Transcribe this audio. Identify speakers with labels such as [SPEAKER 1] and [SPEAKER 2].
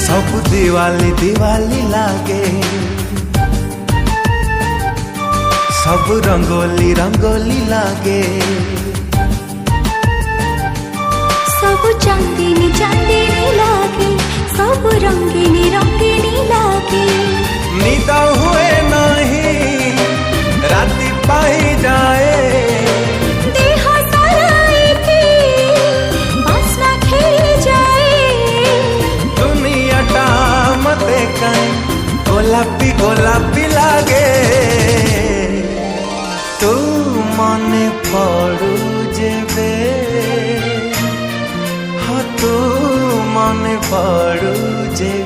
[SPEAKER 1] सब दिवाली दिवाली लागे, सब रंगोली रंगोली लागे,
[SPEAKER 2] सब चांदनी चांदनी लागे, सब रंगीनी रंगीनी लागे।
[SPEAKER 1] निद हुए नहीं राति पाई जाए,
[SPEAKER 2] देह सारा एके बास्ना खेली जाए।
[SPEAKER 1] दुनियाटा मते कहीं गोलापी गोलापी लागे। तू मने पड़ू जेबे, हाँ तू मने पड़ू जेबे।